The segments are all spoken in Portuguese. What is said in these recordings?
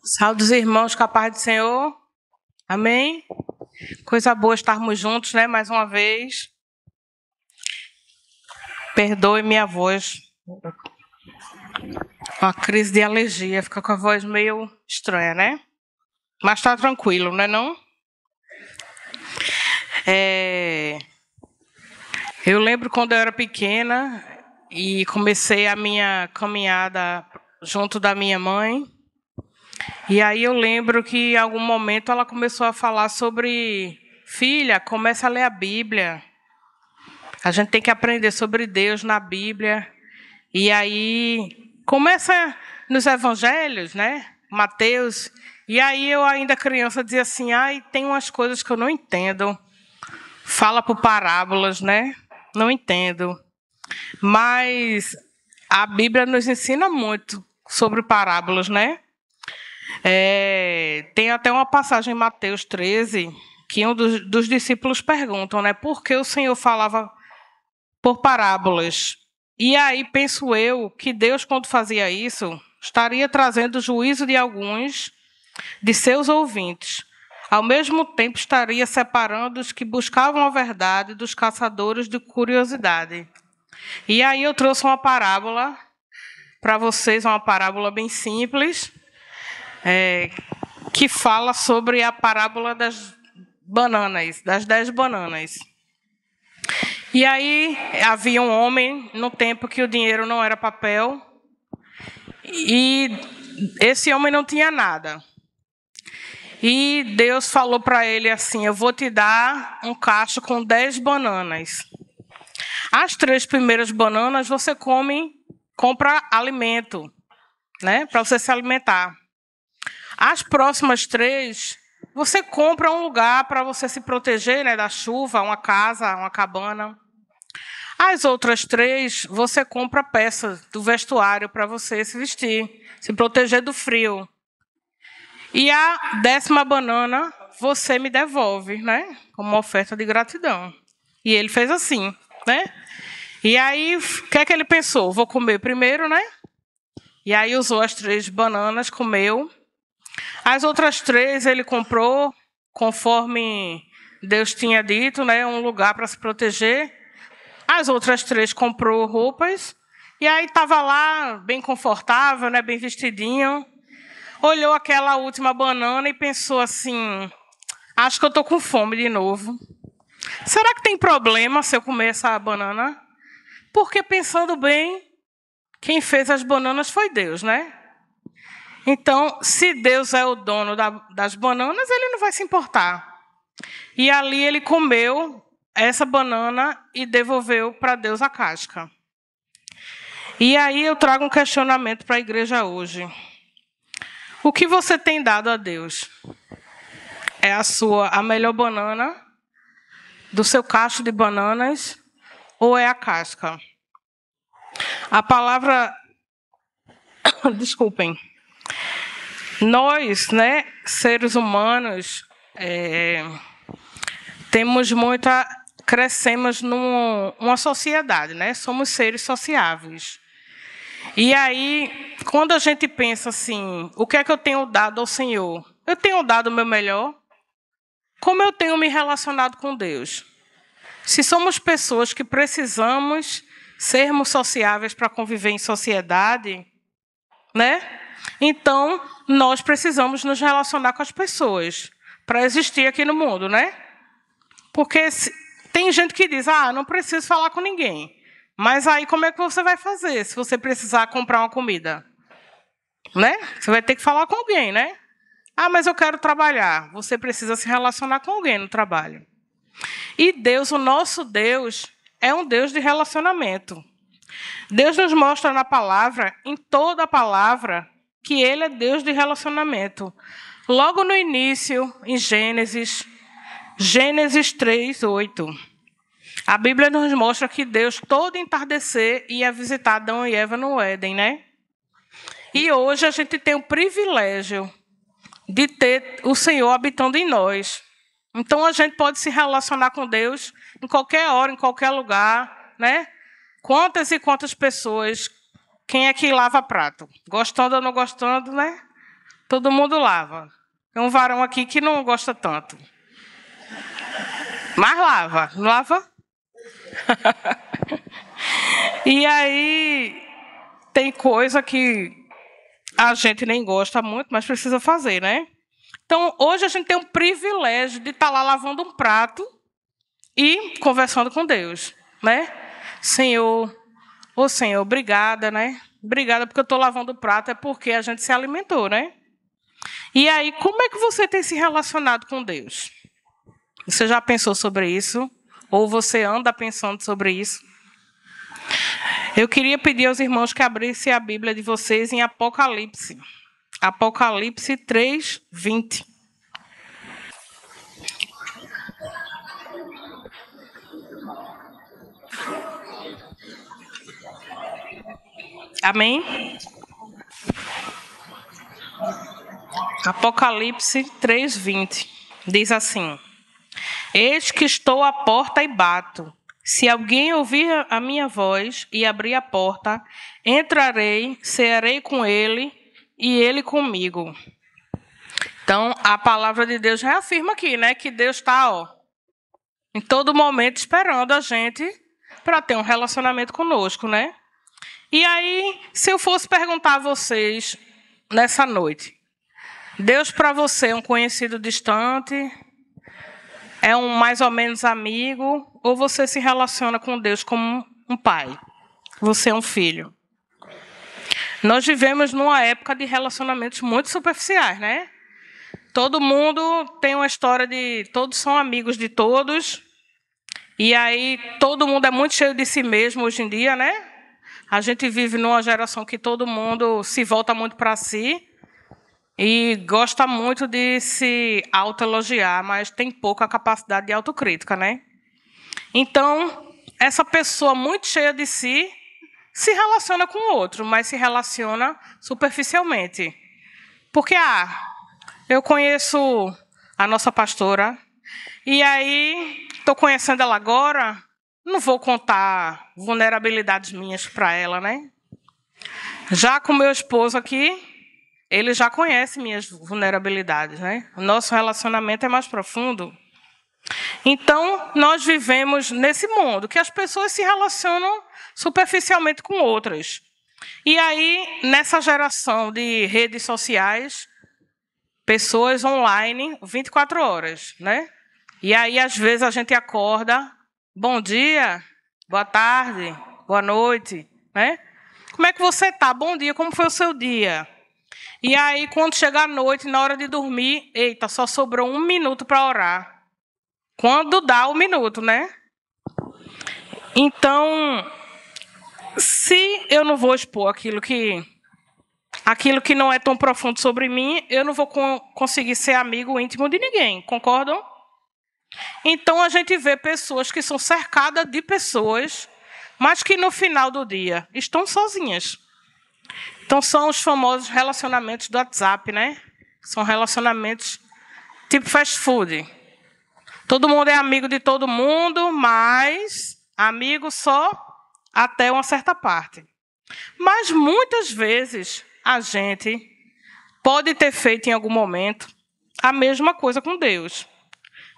Saúde dos irmãos com a paz do Senhor. Amém? Coisa boa estarmos juntos, né? Mais uma vez. Perdoe minha voz. Uma crise de alergia. Fica com a voz meio estranha, né? Mas está tranquilo, não é não? Eu lembro quando eu era pequena e comecei a minha caminhada junto da minha mãe. E aí eu lembro que em algum momento ela começou a falar sobre: filha, começa a ler a Bíblia. A gente tem que aprender sobre Deus na Bíblia. E aí começa nos evangelhos, né? Mateus. E aí eu ainda criança dizia assim: ai, tem umas coisas que eu não entendo. Fala por parábolas, né? Não entendo. Mas a Bíblia nos ensina muito sobre parábolas, né? Tem até uma passagem em Mateus 13, que um dos discípulos perguntam, né? Por que o Senhor falava por parábolas? E aí penso eu que Deus, quando fazia isso, estaria trazendo o juízo de alguns de seus ouvintes. Ao mesmo tempo, estaria separando os que buscavam a verdade dos caçadores de curiosidade. E aí eu trouxe uma parábola para vocês, uma parábola bem simples, que fala sobre a parábola das bananas, das 10 bananas. E aí havia um homem, no tempo que o dinheiro não era papel, e esse homem não tinha nada. E Deus falou para ele assim: eu vou te dar um cacho com 10 bananas. As 3 primeiras bananas você compra alimento, né, para você se alimentar. As próximas 3, você compra um lugar para você se proteger, né, da chuva, uma casa, uma cabana. As outras 3, você compra peças do vestuário para você se vestir, se proteger do frio. E a 10ª banana, você me devolve, né, como uma oferta de gratidão. E ele fez assim, né? E aí, o que é que ele pensou? Vou comer primeiro, né? E aí usou as 3 bananas, comeu. As outras 3 ele comprou, conforme Deus tinha dito, né, um lugar para se proteger. As outras 3 comprou roupas. E aí estava lá, bem confortável, né, bem vestidinho. Olhou aquela última banana e pensou assim: acho que eu estou com fome de novo. Será que tem problema se eu comer essa banana? Porque, pensando bem, quem fez as bananas foi Deus, né? Então, se Deus é o dono das bananas, ele não vai se importar. E ali ele comeu essa banana e devolveu para Deus a casca. E aí eu trago um questionamento para a igreja hoje. O que você tem dado a Deus? É a melhor banana do seu cacho de bananas ou é a casca? A palavra... Desculpem. Nós, né, seres humanos, temos crescemos numa sociedade, né? Somos seres sociáveis. E aí, quando a gente pensa assim: o que é que eu tenho dado ao Senhor? Eu tenho dado o meu melhor? Como eu tenho me relacionado com Deus? Se somos pessoas que precisamos sermos sociáveis para conviver em sociedade, né? Então, nós precisamos nos relacionar com as pessoas para existir aqui no mundo, né? Porque tem gente que diz: não preciso falar com ninguém. Mas aí como é que você vai fazer se você precisar comprar uma comida? Né? Você vai ter que falar com alguém, né? Mas eu quero trabalhar. Você precisa se relacionar com alguém no trabalho. E Deus, o nosso Deus, é um Deus de relacionamento. Deus nos mostra na palavra, em toda a palavra, que Ele é Deus de relacionamento. Logo no início, em Gênesis 3:8, a Bíblia nos mostra que Deus, todo entardecer, ia visitar Adão e Eva no Éden, né? E hoje a gente tem o privilégio de ter o Senhor habitando em nós. Então a gente pode se relacionar com Deus em qualquer hora, em qualquer lugar, né? Quantas e quantas pessoas, quem é que lava prato? Gostando ou não gostando, né? Todo mundo lava. Tem um varão aqui que não gosta tanto. Mas lava. Não lava? E aí, tem coisa que a gente nem gosta muito, mas precisa fazer, né? Então, hoje a gente tem um privilégio de estar lá lavando um prato e conversando com Deus, né? Senhor, ô Senhor, obrigada, né? Obrigada porque eu estou lavando o prato, é porque a gente se alimentou, né? E aí, como é que você tem se relacionado com Deus? Você já pensou sobre isso? Ou você anda pensando sobre isso? Eu queria pedir aos irmãos que abrissem a Bíblia de vocês em Apocalipse. Apocalipse 3, 20. Amém? Apocalipse 3, 20. Diz assim: Eis que estou à porta e bato. Se alguém ouvir a minha voz e abrir a porta, entrarei, cearei com ele e ele comigo. Então, a palavra de Deus reafirma aqui, né, que Deus está, em todo momento esperando a gente para ter um relacionamento conosco, né? E aí, se eu fosse perguntar a vocês nessa noite, Deus para você é um conhecido distante? É um mais ou menos amigo? Ou você se relaciona com Deus como um pai? Você é um filho. Nós vivemos numa época de relacionamentos muito superficiais, né? Todo mundo tem uma história de... Todos são amigos de todos. E aí todo mundo é muito cheio de si mesmo hoje em dia, né? A gente vive numa geração que todo mundo se volta muito para si. E gosta muito de se autoelogiar, mas tem pouca capacidade de autocrítica, né? Então, essa pessoa muito cheia de si se relaciona com o outro, mas se relaciona superficialmente. Porque, eu conheço a nossa pastora, e aí estou conhecendo ela agora, não vou contar vulnerabilidades minhas para ela, né? Já com meu esposo aqui, ele já conhece minhas vulnerabilidades, né? O nosso relacionamento é mais profundo. Então, nós vivemos nesse mundo que as pessoas se relacionam superficialmente com outras. E aí, nessa geração de redes sociais, pessoas online 24 horas, né? E aí, às vezes, a gente acorda, bom dia, boa tarde, boa noite, né? Como é que você está? Bom dia, como foi o seu dia? E aí, quando chega a noite, na hora de dormir, eita, só sobrou 1 minuto para orar. Quando dá o minuto, né? Então, se eu não vou expor aquilo que não é tão profundo sobre mim, eu não vou conseguir ser amigo íntimo de ninguém, concordam? Então, a gente vê pessoas que são cercadas de pessoas, mas que no final do dia estão sozinhas. Então, são os famosos relacionamentos do WhatsApp, né? São relacionamentos tipo fast food. Todo mundo é amigo de todo mundo, mas amigo só até uma certa parte. Mas, muitas vezes, a gente pode ter feito em algum momento a mesma coisa com Deus,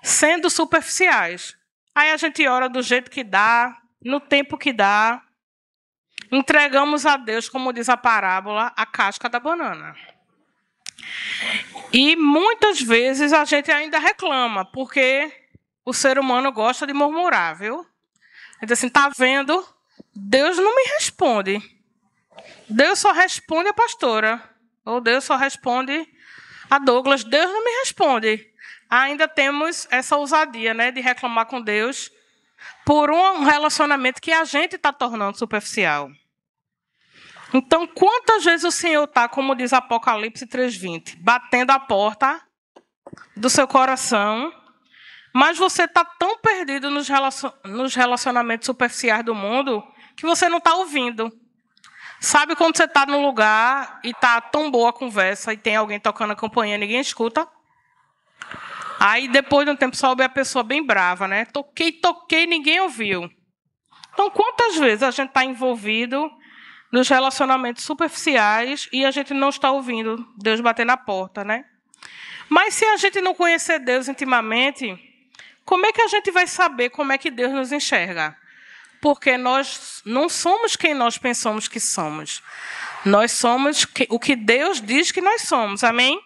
sendo superficiais. Aí a gente ora do jeito que dá, no tempo que dá, entregamos a Deus, como diz a parábola, a casca da banana. E muitas vezes a gente ainda reclama, porque o ser humano gosta de murmurar, viu? Ele diz assim, tá vendo? Deus não me responde. Deus só responde a pastora. Ou Deus só responde a Douglas. Deus não me responde. Ainda temos essa ousadia, né, de reclamar com Deus por um relacionamento que a gente está tornando superficial. Então, quantas vezes o Senhor está, como diz Apocalipse 3:20, batendo a porta do seu coração, mas você está tão perdido nos relacionamentos superficiais do mundo que você não está ouvindo. Sabe quando você está num lugar e está tão boa a conversa e tem alguém tocando a campainha e ninguém escuta? Aí, depois de um tempo, sobe a pessoa bem brava, né? Toquei, ninguém ouviu. Então, quantas vezes a gente está envolvido nos relacionamentos superficiais e a gente não está ouvindo Deus bater na porta, né? Mas se a gente não conhecer Deus intimamente, como é que a gente vai saber como é que Deus nos enxerga? Porque nós não somos quem nós pensamos que somos. Nós somos o que Deus diz que nós somos, amém?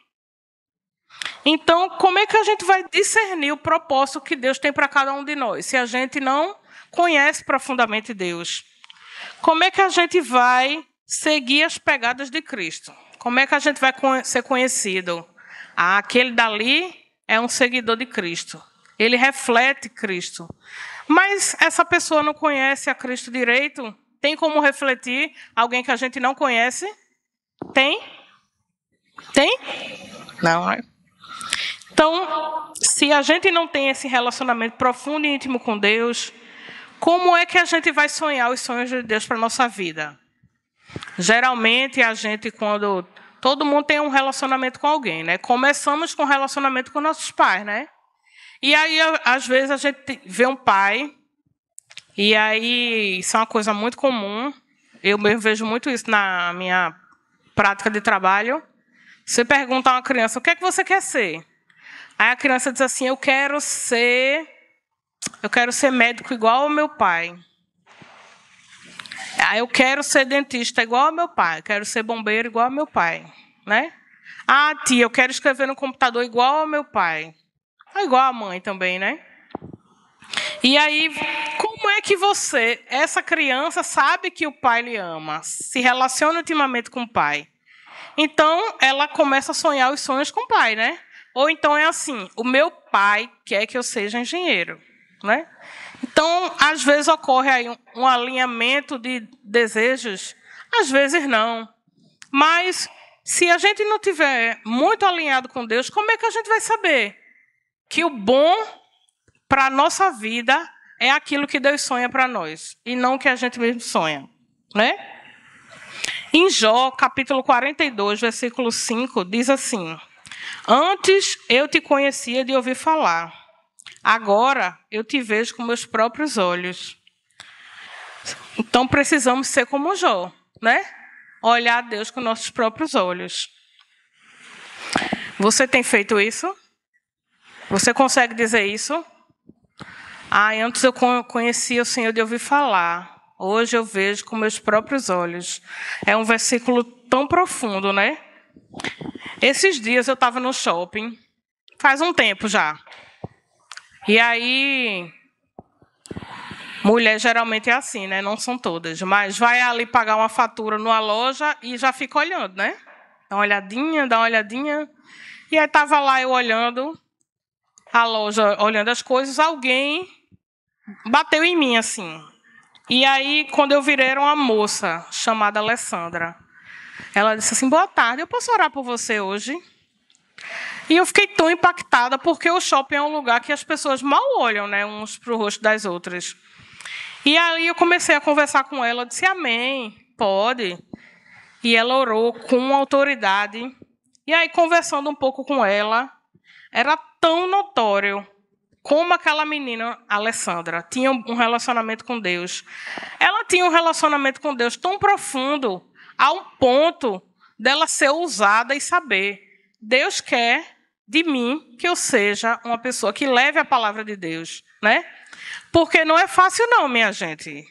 Então, como é que a gente vai discernir o propósito que Deus tem para cada um de nós, se a gente não conhece profundamente Deus? Como é que a gente vai seguir as pegadas de Cristo? Como é que a gente vai ser conhecido? Ah, aquele dali é um seguidor de Cristo. Ele reflete Cristo. Mas essa pessoa não conhece a Cristo direito? Tem como refletir alguém que a gente não conhece? Tem? Tem? Não, é? Então, se a gente não tem esse relacionamento profundo e íntimo com Deus, como é que a gente vai sonhar os sonhos de Deus para a nossa vida? Geralmente, a gente, quando... Todo mundo tem um relacionamento com alguém, né? Começamos com relacionamento com nossos pais, né? E aí, às vezes, a gente vê um pai, e aí isso é uma coisa muito comum. Eu mesmo vejo muito isso na minha prática de trabalho. Você pergunta a uma criança, o que é que você quer ser? Aí a criança diz assim, eu quero ser médico igual ao meu pai. Aí eu quero ser dentista igual ao meu pai. Eu quero ser bombeiro igual ao meu pai, né? Ah, tia, eu quero escrever no computador igual ao meu pai. Igual a mãe também, né? E aí, como é que essa criança, sabe que o pai lhe ama, se relaciona intimamente com o pai? Então, ela começa a sonhar os sonhos com o pai, né? Ou então é assim, o meu pai quer que eu seja engenheiro, né? Então, às vezes ocorre aí um alinhamento de desejos, às vezes não. Mas, se a gente não tiver muito alinhado com Deus, como é que a gente vai saber que o bom para a nossa vida é aquilo que Deus sonha para nós, e não o que a gente mesmo sonha, né? Em Jó, capítulo 42, versículo 5, diz assim, antes eu te conhecia de ouvir falar, agora eu te vejo com meus próprios olhos. Então precisamos ser como Jó, né? Olhar a Deus com nossos próprios olhos. Você tem feito isso? Você consegue dizer isso? Antes eu conhecia o Senhor de ouvir falar. Hoje eu vejo com meus próprios olhos. É um versículo tão profundo, né? Esses dias eu estava no shopping, faz um tempo já. E aí, mulher geralmente é assim, né? Não são todas, mas vai ali pagar uma fatura numa loja e já fica olhando, né? Dá uma olhadinha. E aí estava lá eu olhando a loja, olhando as coisas, alguém bateu em mim assim. E aí, quando eu virei, era uma moça chamada Alessandra. Ela disse assim, boa tarde, eu posso orar por você hoje? E eu fiquei tão impactada, porque o shopping é um lugar que as pessoas mal olham, né, uns para o rosto das outras. E aí eu comecei a conversar com ela, disse, amém, pode. E ela orou com autoridade. E aí, conversando um pouco com ela, era tão notório como aquela menina, Alessandra, tinha um relacionamento com Deus. Ela tinha um relacionamento com Deus tão profundo, a um ponto dela ser ousada e saber, Deus quer de mim que eu seja uma pessoa que leve a palavra de Deus, né? Porque não é fácil não, minha gente.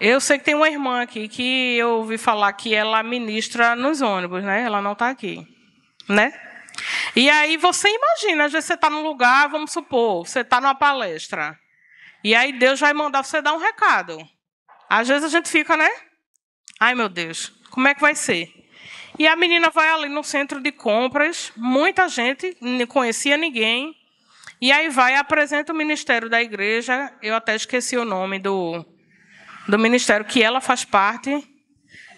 Eu sei que tem uma irmã aqui que eu ouvi falar que ela ministra nos ônibus, né? Ela não está aqui, né? E aí você imagina, às vezes você está num lugar, vamos supor, você está numa palestra, e aí Deus vai mandar você dar um recado. Às vezes a gente fica, né? Ai, meu Deus, como é que vai ser? E a menina vai ali no centro de compras, muita gente, não conhecia ninguém, e aí vai e apresenta o ministério da igreja, eu até esqueci o nome do ministério que ela faz parte,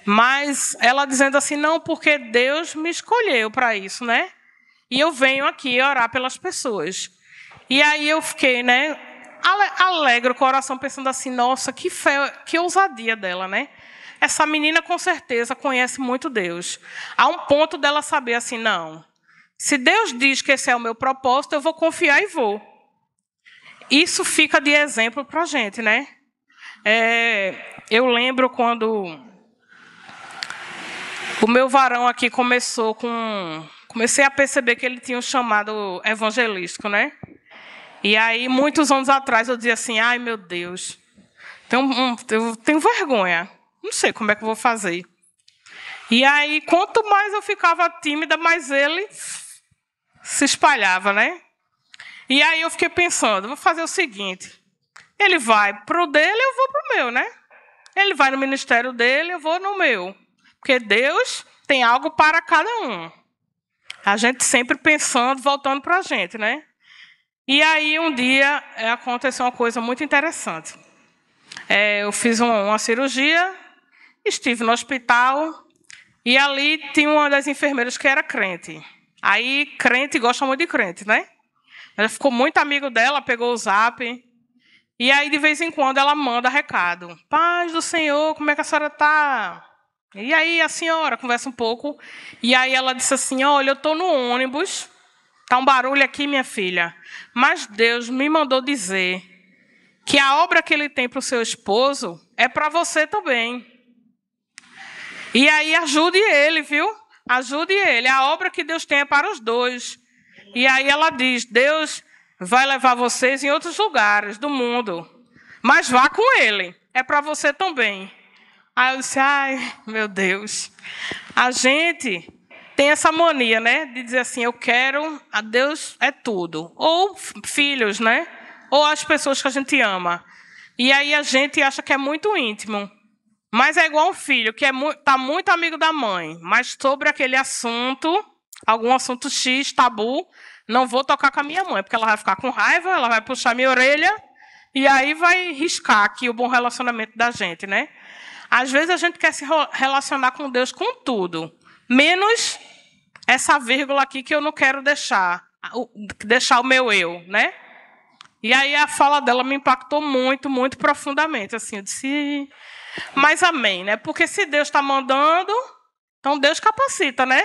mas ela dizendo assim, não, porque Deus me escolheu para isso, né? E eu venho aqui orar pelas pessoas. E aí eu fiquei, né, alegre o coração, pensando assim, nossa, que fé, que ousadia dela, né? Essa menina, com certeza, conhece muito Deus. Há um ponto dela saber assim, não, se Deus diz que esse é o meu propósito, eu vou confiar e vou. Isso fica de exemplo para a gente, né? Eu lembro quando O meu varão aqui comecei a perceber que ele tinha um chamado evangelístico, né? E aí, muitos anos atrás, eu dizia assim, ai, meu Deus, eu tenho vergonha, não sei como é que eu vou fazer. E aí, quanto mais eu ficava tímida, mais ele se espalhava, né? E aí eu fiquei pensando, vou fazer o seguinte, ele vai para o dele, eu vou para o meu, né? Ele vai no ministério dele, eu vou no meu. Porque Deus tem algo para cada um. A gente sempre pensando, voltando para a gente, né? E aí, um dia, aconteceu uma coisa muito interessante. Eu fiz uma cirurgia, estive no hospital, e ali tinha uma das enfermeiras que era crente. Aí, crente gosta muito de crente, né? Ela ficou muito amigo dela, pegou o zap. E aí, de vez em quando, ela manda recado. Paz do Senhor, como é que a senhora está? E aí, a senhora conversa um pouco. E aí, ela disse assim, olha, eu estou no ônibus. Está um barulho aqui, minha filha. Mas Deus me mandou dizer que a obra que ele tem para o seu esposo é para você também. E aí, ajude ele, viu? Ajude ele. A obra que Deus tem é para os dois. E aí ela diz, Deus vai levar vocês em outros lugares do mundo. Mas vá com ele. É para você também. Aí eu disse, ai, meu Deus. A gente tem essa mania, né? De dizer assim, eu quero, a Deus é tudo. Ou filhos, né? Ou as pessoas que a gente ama. E aí a gente acha que é muito íntimo. Mas é igual um filho, que está muito amigo da mãe. Mas sobre aquele assunto, algum assunto X, tabu, não vou tocar com a minha mãe, porque ela vai ficar com raiva, ela vai puxar minha orelha, e aí vai riscar aqui o bom relacionamento da gente, né? Às vezes a gente quer se relacionar com Deus com tudo, menos essa vírgula aqui que eu não quero deixar o meu eu, né? E aí a fala dela me impactou muito, muito profundamente. Assim, eu disse, mas amém, né? Porque se Deus está mandando, então Deus capacita, né?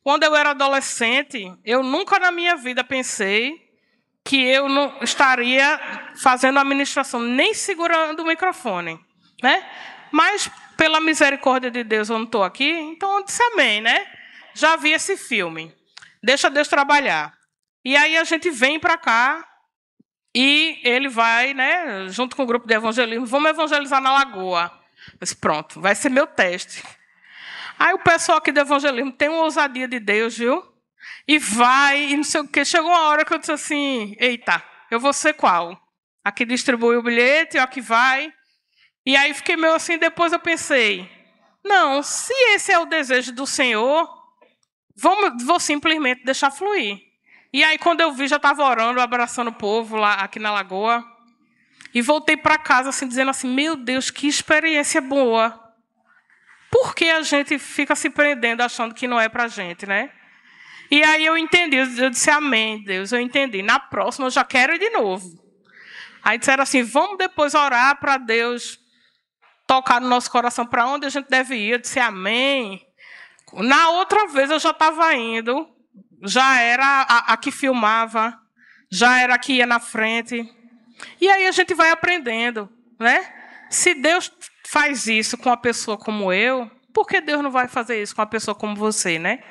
Quando eu era adolescente, eu nunca na minha vida pensei que eu não estaria fazendo a ministração, nem segurando o microfone, né? Mas, pela misericórdia de Deus, eu não estou aqui, então eu disse amém, né? Já vi esse filme. Deixa Deus trabalhar. E aí a gente vem para cá e ele vai, né, junto com o grupo de evangelismo, vamos evangelizar na Lagoa. Eu disse, pronto, vai ser meu teste. Aí o pessoal aqui do evangelismo tem uma ousadia de Deus, viu? E vai, e não sei o quê. Chegou uma hora que eu disse assim, eita, eu vou ser qual? Aqui distribui o bilhete, aqui vai. E aí fiquei meio assim, depois eu pensei, não, se esse é o desejo do Senhor, vou simplesmente deixar fluir. E aí quando eu vi, já estava orando, abraçando o povo lá aqui na Lagoa. E voltei para casa assim, dizendo assim, meu Deus, que experiência boa. Por que a gente fica se prendendo achando que não é para a gente, né? E aí eu entendi, eu disse, amém, Deus, eu entendi. Na próxima eu já quero ir de novo. Aí disseram assim, vamos depois orar para Deus tocar no nosso coração para onde a gente deve ir. Eu disse, amém. Na outra vez eu já estava indo, já era a que filmava, já era a que ia na frente. E aí a gente vai aprendendo, né? Se Deus faz isso com uma pessoa como eu, por que Deus não vai fazer isso com uma pessoa como você, né?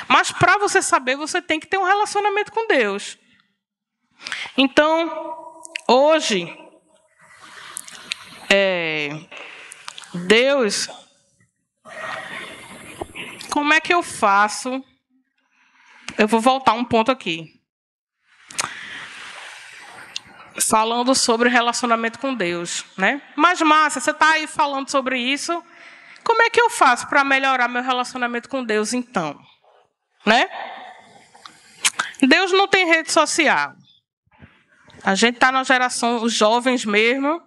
Mas para você saber, você tem que ter um relacionamento com Deus. Então, hoje, Deus, como é que eu faço? Eu vou voltar um ponto aqui. Falando sobre relacionamento com Deus, né? Mas, Márcia, você está aí falando sobre isso. Como é que eu faço para melhorar meu relacionamento com Deus, então? Né? Deus não tem rede social. A gente está na geração, os jovens mesmo,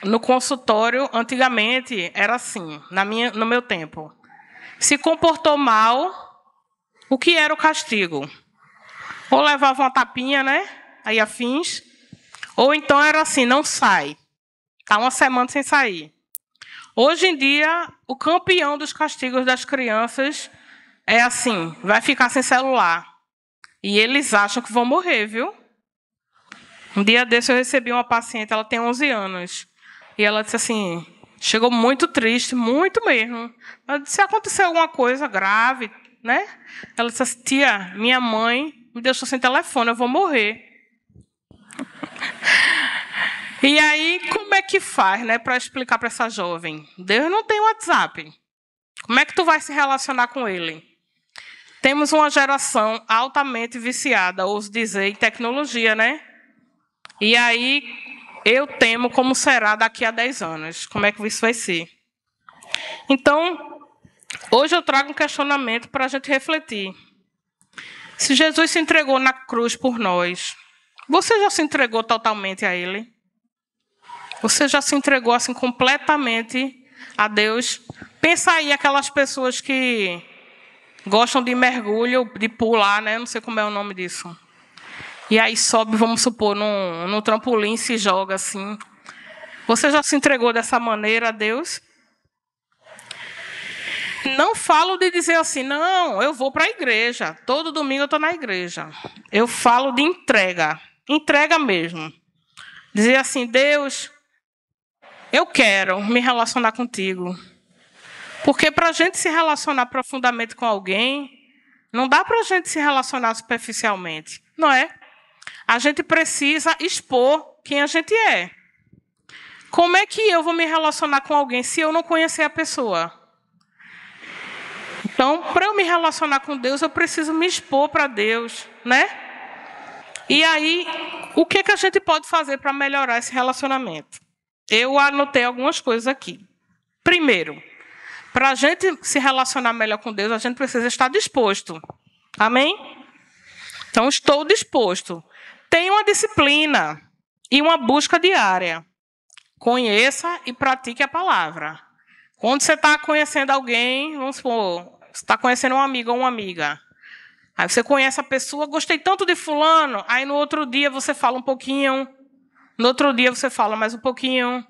no consultório, antigamente, era assim, no meu tempo. Se comportou mal, o que era o castigo? Ou levava uma tapinha, né? Aí afins. Ou então era assim, não sai. Está uma semana sem sair. Hoje em dia, o campeão dos castigos das crianças é assim, vai ficar sem celular. E eles acham que vão morrer, viu? Um dia desse eu recebi uma paciente, ela tem 11 anos. E ela disse assim, Chegou muito triste, muito mesmo. Ela disse, se acontecer alguma coisa grave, né? Ela disse assim, tia, minha mãe me deixou sem telefone, eu vou morrer. E aí, como é que faz, né, para explicar para essa jovem? Deus não tem WhatsApp. Como é que tu vai se relacionar com ele? Temos uma geração altamente viciada, ouso dizer, em tecnologia, né? E aí, eu temo como será daqui a 10 anos. Como é que isso vai ser? Então, hoje eu trago um questionamento para a gente refletir. Se Jesus se entregou na cruz por nós, você já se entregou totalmente a Ele? Você já se entregou assim completamente a Deus? Pensa aí aquelas pessoas que gostam de mergulho, de pular, né? Não sei como é o nome disso. E aí sobe, vamos supor, no trampolim e se joga assim. Você já se entregou dessa maneira a Deus? Não falo de dizer assim, não, eu vou para a igreja. Todo domingo eu estou na igreja. Eu falo de entrega. Entrega mesmo. Dizer assim, Deus, eu quero me relacionar contigo. Porque para a gente se relacionar profundamente com alguém, não dá para a gente se relacionar superficialmente, não é? A gente precisa expor quem a gente é. Como é que eu vou me relacionar com alguém se eu não conhecer a pessoa? Então, para eu me relacionar com Deus, eu preciso me expor para Deus, né? E aí, o que a gente pode fazer para melhorar esse relacionamento? Eu anotei algumas coisas aqui. Primeiro, para a gente se relacionar melhor com Deus, a gente precisa estar disposto. Amém? Então, estou disposto. Tenha uma disciplina e uma busca diária. Conheça e pratique a palavra. Quando você está conhecendo alguém, vamos supor, você está conhecendo um amigo ou uma amiga. Aí você conhece a pessoa, gostei tanto de fulano, aí no outro dia você fala um pouquinho, no outro dia você fala mais um pouquinho,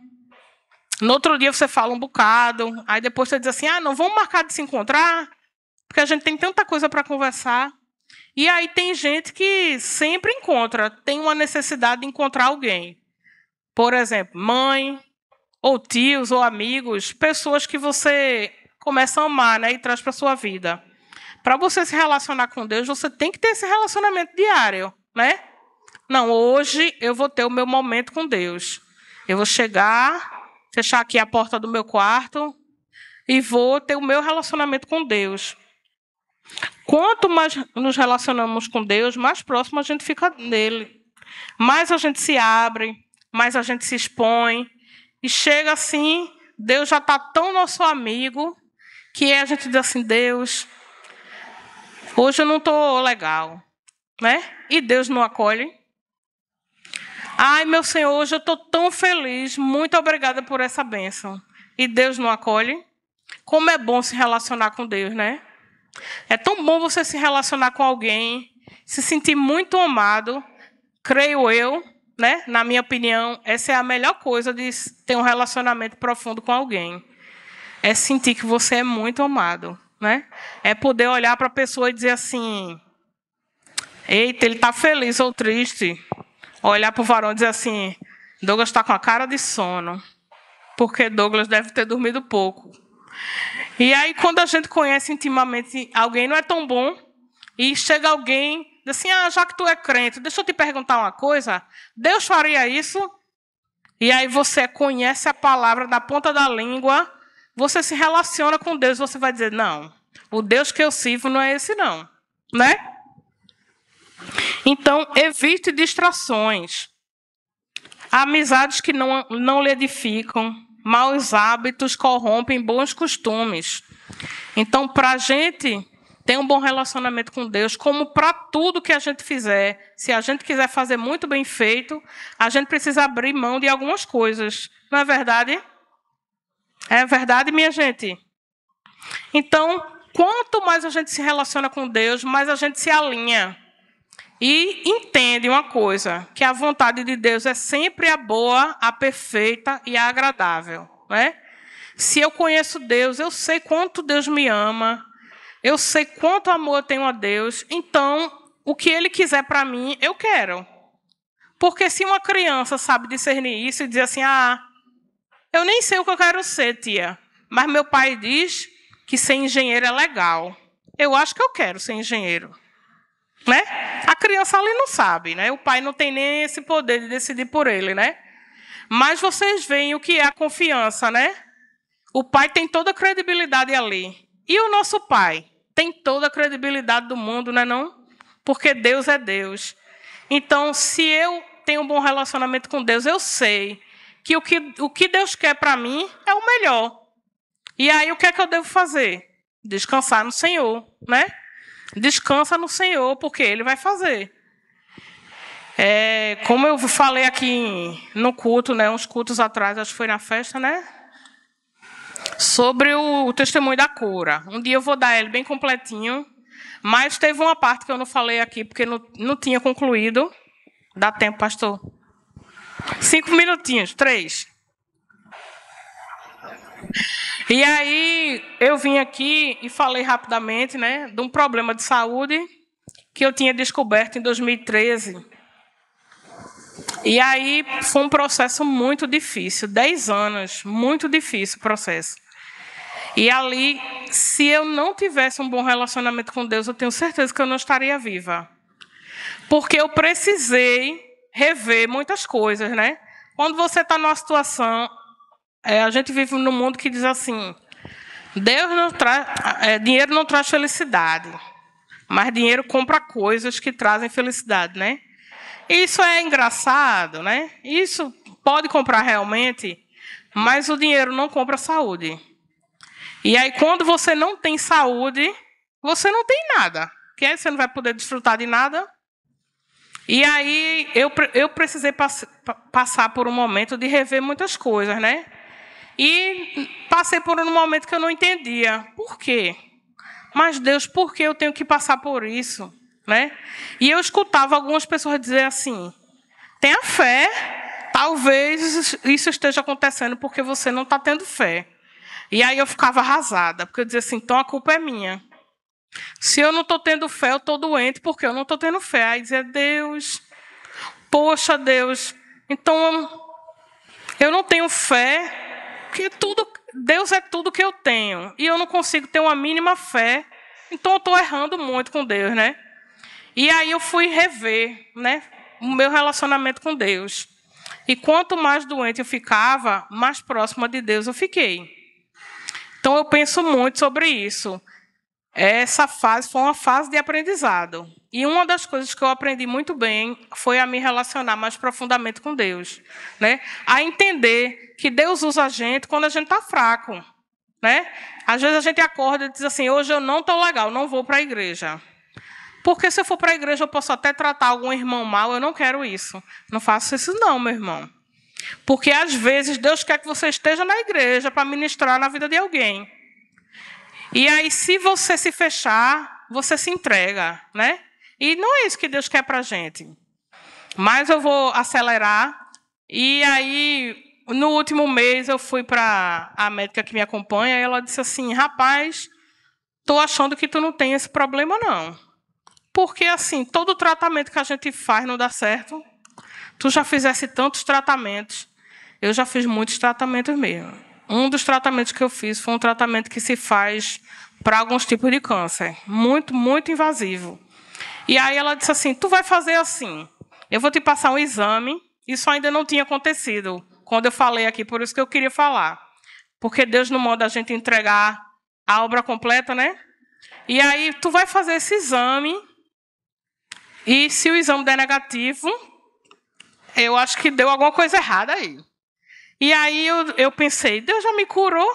no outro dia você fala um bocado, aí depois você diz assim, não, vamos marcar de se encontrar, porque a gente tem tanta coisa para conversar. E aí tem gente que sempre encontra, tem uma necessidade de encontrar alguém. Por exemplo, mãe, ou tios, ou amigos, pessoas que você começa a amar, né, e traz para a sua vida. Para você se relacionar com Deus, você tem que ter esse relacionamento diário, né? Não, hoje eu vou ter o meu momento com Deus. Eu vou chegar, fechar aqui a porta do meu quarto e vou ter o meu relacionamento com Deus. Quanto mais nos relacionamos com Deus, mais próximo a gente fica dele. Mais a gente se abre, mais a gente se expõe. E chega assim, Deus já está tão nosso amigo, que a gente diz assim, Deus, hoje eu não estou legal, né? E Deus não acolhe. Ai, meu Senhor, hoje eu estou tão feliz, muito obrigada por essa bênção. E Deus não acolhe. Como é bom se relacionar com Deus, né? É tão bom você se relacionar com alguém, se sentir muito amado, creio eu, né? Na minha opinião, essa é a melhor coisa de ter um relacionamento profundo com alguém. É sentir que você é muito amado, né? É poder olhar para a pessoa e dizer assim, eita, ele está feliz ou triste. Olhar para o varão e dizer assim, Douglas está com a cara de sono, porque Douglas deve ter dormido pouco. E aí, quando a gente conhece intimamente alguém, não é tão bom, e chega alguém, diz assim, já que tu é crente, deixa eu te perguntar uma coisa, Deus faria isso? E aí você conhece a palavra da ponta da língua, você se relaciona com Deus, você vai dizer, não, o Deus que eu sirvo não é esse não, né? Então, evite distrações, amizades que não lhe edificam, maus hábitos corrompem bons costumes. Então, para a gente ter um bom relacionamento com Deus, como para tudo que a gente fizer, se a gente quiser fazer muito bem feito, a gente precisa abrir mão de algumas coisas. Não é verdade? É verdade, minha gente? Então, quanto mais a gente se relaciona com Deus, mais a gente se alinha. E entende uma coisa, que a vontade de Deus é sempre a boa, a perfeita e a agradável, né? Se eu conheço Deus, eu sei quanto Deus me ama, eu sei quanto amor eu tenho a Deus, então, o que Ele quiser para mim, eu quero. Porque se uma criança sabe discernir isso e dizer assim, Eu nem sei o que eu quero ser, tia. Mas meu pai diz que ser engenheiro é legal. Eu acho que eu quero ser engenheiro. Né? A criança ali não sabe, né? O pai não tem nem esse poder de decidir por ele, né? Mas vocês veem o que é a confiança, né? O pai tem toda a credibilidade ali. E o nosso pai tem toda a credibilidade do mundo, não é não? Porque Deus é Deus. Então, se eu tenho um bom relacionamento com Deus, eu sei que o que Deus quer para mim é o melhor. E aí, o que é que eu devo fazer? Descansar no Senhor, né? Descansa no Senhor, porque Ele vai fazer. Como eu falei aqui no culto, né, uns cultos atrás, acho que foi na festa, né? Sobre o testemunho da cura. Um dia eu vou dar ele bem completinho, mas teve uma parte que eu não falei aqui, porque não tinha concluído. Dá tempo, pastor? 5 minutinhos, 3. E aí, eu vim aqui e falei rapidamente, né, de um problema de saúde que eu tinha descoberto em 2013. E aí, foi um processo muito difícil, 10 anos, muito difícil o processo. E ali, se eu não tivesse um bom relacionamento com Deus, eu tenho certeza que eu não estaria viva. Porque eu precisei rever muitas coisas, né? Quando você está numa situação... a gente vive num mundo que diz assim, dinheiro não traz felicidade, mas dinheiro compra coisas que trazem felicidade, né? Isso é engraçado, né? Isso pode comprar realmente, mas o dinheiro não compra saúde. E aí, quando você não tem saúde, você não tem nada. Porque aí você não vai poder desfrutar de nada. E aí, eu precisei passar por um momento de rever muitas coisas, né? E passei por um momento que eu não entendia. Por quê? Mas, Deus, por que eu tenho que passar por isso? Né? E eu escutava algumas pessoas dizer assim, tenha fé, talvez isso esteja acontecendo porque você não está tendo fé. E aí eu ficava arrasada, porque eu dizia assim, então a culpa é minha. Se eu não estou tendo fé, eu estou doente porque eu não estou tendo fé. Aí dizia, Deus, poxa, Deus, então eu não tenho fé, porque Deus é tudo que eu tenho. E eu não consigo ter uma mínima fé, então eu estou errando muito com Deus, né? E aí eu fui rever, né, o meu relacionamento com Deus. E quanto mais doente eu ficava, mais próxima de Deus eu fiquei. Então eu penso muito sobre isso. Essa fase foi uma fase de aprendizado. E uma das coisas que eu aprendi muito bem foi a me relacionar mais profundamente com Deus, né? A entender que Deus usa a gente quando a gente está fraco, né? Às vezes a gente acorda e diz assim, hoje eu não estou legal, não vou para a igreja. Porque se eu for para a igreja, eu posso até tratar algum irmão mal, eu não quero isso. Não faço isso não, meu irmão. Porque, às vezes, Deus quer que você esteja na igreja para ministrar na vida de alguém. E aí, se você se fechar, você se entrega, né? E não é isso que Deus quer para a gente. Mas eu vou acelerar. E aí, no último mês, eu fui para a médica que me acompanha e ela disse assim, rapaz, estou achando que tu não tem esse problema, não. Porque, assim, todo tratamento que a gente faz não dá certo. Tu já fizesse tantos tratamentos. Eu já fiz muitos tratamentos mesmo. Um dos tratamentos que eu fiz foi um tratamento que se faz para alguns tipos de câncer. Muito, muito invasivo. E aí ela disse assim, tu vai fazer assim. Eu vou te passar um exame. Isso ainda não tinha acontecido quando eu falei aqui, por isso que eu queria falar. Porque Deus não manda a gente entregar a obra completa, né? E aí tu vai fazer esse exame. E se o exame der negativo, eu acho que deu alguma coisa errada aí. E aí eu pensei, Deus já me curou?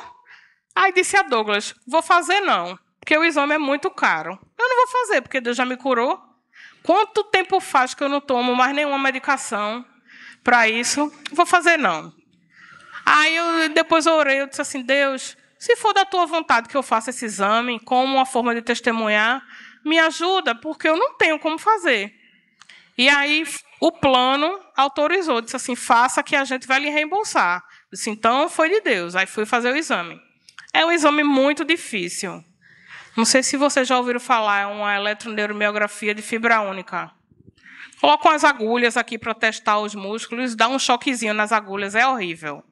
Aí disse a Douglas, vou fazer não, porque o exame é muito caro. Eu não vou fazer, porque Deus já me curou. Quanto tempo faz que eu não tomo mais nenhuma medicação para isso? Vou fazer não. Aí depois eu orei, eu disse assim, Deus, se for da tua vontade que eu faça esse exame, como uma forma de testemunhar, me ajuda, porque eu não tenho como fazer. E aí o plano autorizou, disse assim, faça que a gente vai lhe reembolsar. Eu disse, então foi de Deus. Aí fui fazer o exame. É um exame muito difícil. Não sei se vocês já ouviram falar, é uma eletroneuromiografia de fibra única. Colocam as agulhas aqui para testar os músculos, dá um choquezinho nas agulhas, é horrível.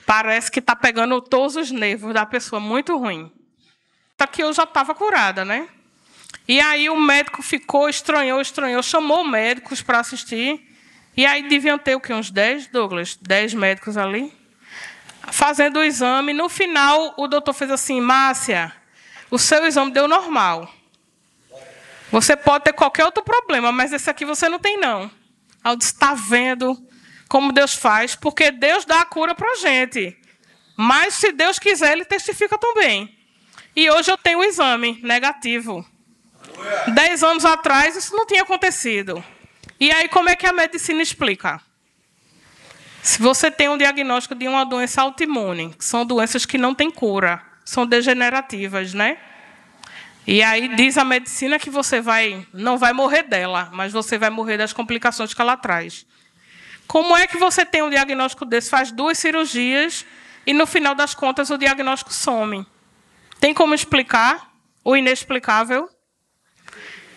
Parece que está pegando todos os nervos da pessoa, muito ruim. Aqui eu já estava curada, né? E aí o médico ficou, estranhou, chamou médicos para assistir. E aí deviam ter o quê? Uns 10, Douglas? 10 médicos ali. Fazendo o exame. No final, o doutor fez assim: Márcia, o seu exame deu normal. Você pode ter qualquer outro problema, mas esse aqui você não tem, não. Aí eu disse: está vendo como Deus faz? Porque Deus dá a cura para a gente. Mas, se Deus quiser, Ele testifica também. E hoje eu tenho o exame negativo. 10 anos atrás, isso não tinha acontecido. E aí, como é que a medicina explica? Se você tem um diagnóstico de uma doença autoimune, que são doenças que não têm cura, são degenerativas, né? E aí diz a medicina que você não vai morrer dela, mas você vai morrer das complicações que ela traz. Como é que você tem um diagnóstico desse, faz 2 cirurgias e no final das contas o diagnóstico some? Tem como explicar o inexplicável?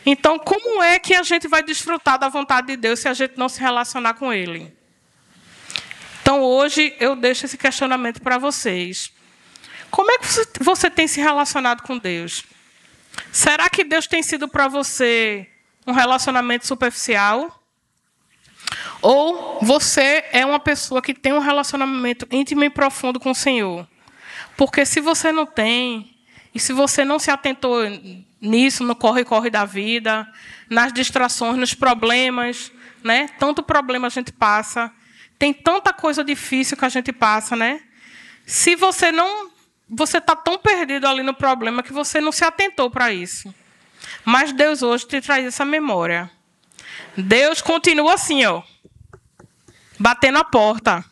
Então, como é que a gente vai desfrutar da vontade de Deus se a gente não se relacionar com Ele? Então, hoje, eu deixo esse questionamento para vocês. Como é que você tem se relacionado com Deus? Será que Deus tem sido para você um relacionamento superficial? Ou você é uma pessoa que tem um relacionamento íntimo e profundo com o Senhor? Porque se você não tem, e se você não se atentou nisso, no corre-corre da vida, nas distrações, nos problemas, né? Tanto problema a gente passa, tem tanta coisa difícil que a gente passa, né? Se você não... Você está tão perdido ali no problema que você não se atentou para isso. Mas Deus hoje te traz essa memória. Deus continua assim, ó, batendo a porta.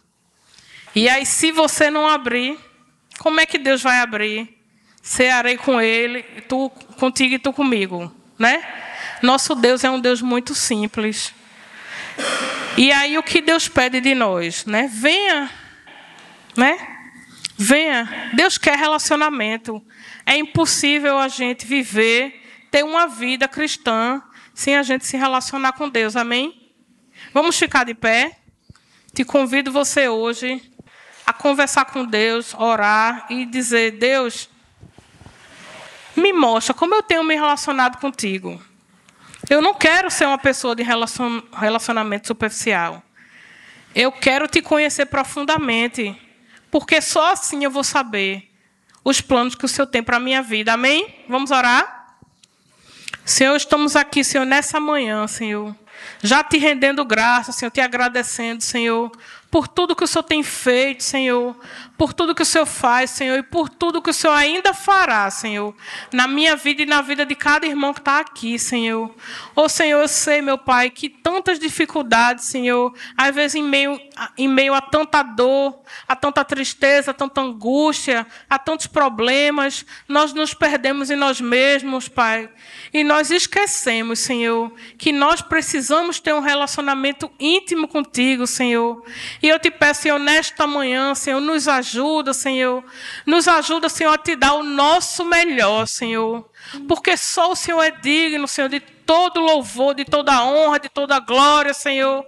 E aí, se você não abrir, como é que Deus vai abrir? Cearei com Ele, tu contigo e tu comigo, né? Nosso Deus é um Deus muito simples. E aí, o que Deus pede de nós, né? Venha, né? Venha. Deus quer relacionamento. É impossível a gente viver, ter uma vida cristã, sem a gente se relacionar com Deus. Amém? Vamos ficar de pé? Te convido você hoje a conversar com Deus, orar e dizer: Deus, me mostra como eu tenho me relacionado contigo. Eu não quero ser uma pessoa de relacionamento superficial. Eu quero te conhecer profundamente, porque só assim eu vou saber os planos que o Senhor tem para a minha vida. Amém? Vamos orar? Senhor, estamos aqui, Senhor, nessa manhã, Senhor, já te rendendo graça, Senhor, te agradecendo, Senhor, por tudo que o Senhor tem feito, Senhor, por tudo que o Senhor faz, Senhor, e por tudo que o Senhor ainda fará, Senhor, na minha vida e na vida de cada irmão que está aqui, Senhor. Ô, Senhor, eu sei, meu Pai, que tantas dificuldades, Senhor, às vezes em meio a tanta dor, a tanta tristeza, a tanta angústia, a tantos problemas, nós nos perdemos em nós mesmos, Pai, e nós esquecemos, Senhor, que nós precisamos ter um relacionamento íntimo contigo, Senhor. E eu te peço, Senhor, nesta manhã, Senhor, nos ajuda, Senhor. Nos ajuda, Senhor, a te dar o nosso melhor, Senhor. Porque só o Senhor é digno, Senhor, de todo louvor, de toda honra, de toda glória, Senhor.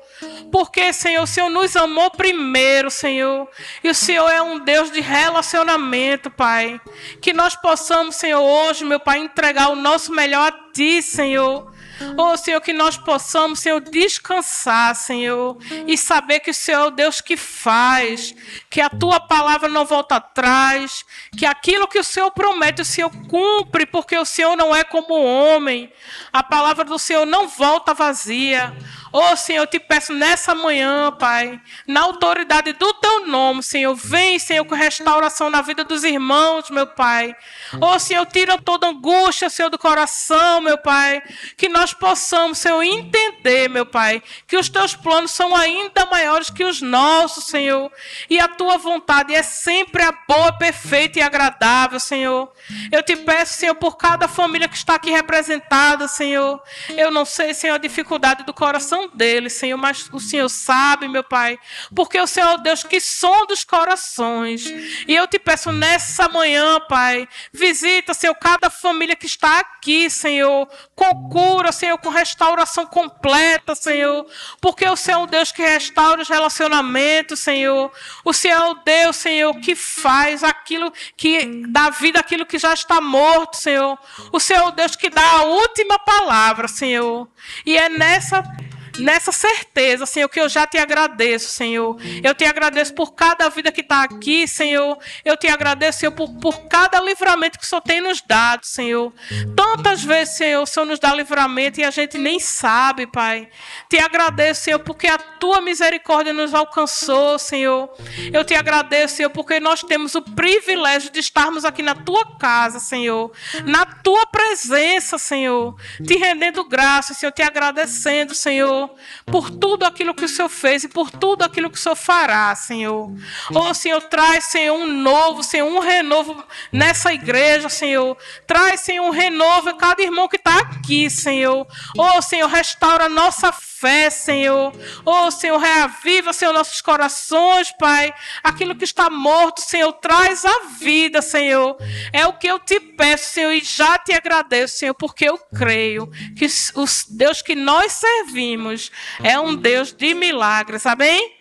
Porque, Senhor, o Senhor nos amou primeiro, Senhor. E o Senhor é um Deus de relacionamento, Pai. Que nós possamos, Senhor, hoje, meu Pai, entregar o nosso melhor a Ti, Senhor. Oh, Senhor, que nós possamos, Senhor, descansar, Senhor, e saber que o Senhor é o Deus que faz, que a Tua palavra não volta atrás, que aquilo que o Senhor promete, o Senhor cumpre, porque o Senhor não é como o homem. A palavra do Senhor não volta vazia. Oh, Senhor, eu te peço nessa manhã, Pai, na autoridade do Teu nome, Senhor, vem, Senhor, com restauração na vida dos irmãos, meu Pai. Oh, Senhor, tira toda angústia, Senhor, do coração, meu Pai, que nós possamos, Senhor, entender, meu Pai, que os Teus planos são ainda maiores que os nossos, Senhor, e a Tua vontade é sempre a boa, perfeita e agradável, Senhor. Eu te peço, Senhor, por cada família que está aqui representada, Senhor. Eu não sei, Senhor, a dificuldade do coração deles, Senhor, mas o Senhor sabe, meu Pai, porque o Senhor é o Deus que sonda os corações. E eu te peço nessa manhã, Pai, visita, Senhor, cada família que está aqui, Senhor, com cura, Senhor, com restauração completa, Senhor, porque o Senhor é um Deus que restaura os relacionamentos, Senhor. O Senhor é o Deus, Senhor, que faz aquilo, que dá vida àquilo que já está morto, Senhor. O Senhor é o Deus que dá a última palavra, Senhor. E é nessa certeza, Senhor, que eu já te agradeço, Senhor. Eu te agradeço por cada vida que está aqui, Senhor. Eu te agradeço, Senhor, por cada livramento que o Senhor tem nos dado, Senhor. Tantas vezes, Senhor, o Senhor nos dá livramento e a gente nem sabe, Pai. Te agradeço, Senhor, porque a tua misericórdia nos alcançou, Senhor. Eu te agradeço, Senhor, porque nós temos o privilégio de estarmos aqui na tua casa, Senhor. Na tua presença, Senhor. Te rendendo graças, Senhor, te agradecendo, Senhor, por tudo aquilo que o Senhor fez e por tudo aquilo que o Senhor fará, Senhor. Oh, Senhor, traz, Senhor, um novo, Senhor, um renovo nessa igreja, Senhor. Traz, Senhor, um renovo em cada irmão que está aqui, Senhor. Oh, Senhor, restaura a nossa fé, Senhor. Oh, Senhor, reaviva, Senhor, nossos corações, Pai. Aquilo que está morto, Senhor, traz a vida, Senhor. É o que eu te peço, Senhor, e já te agradeço, Senhor, porque eu creio que o Deus que nós servimos é um Deus de milagres, amém?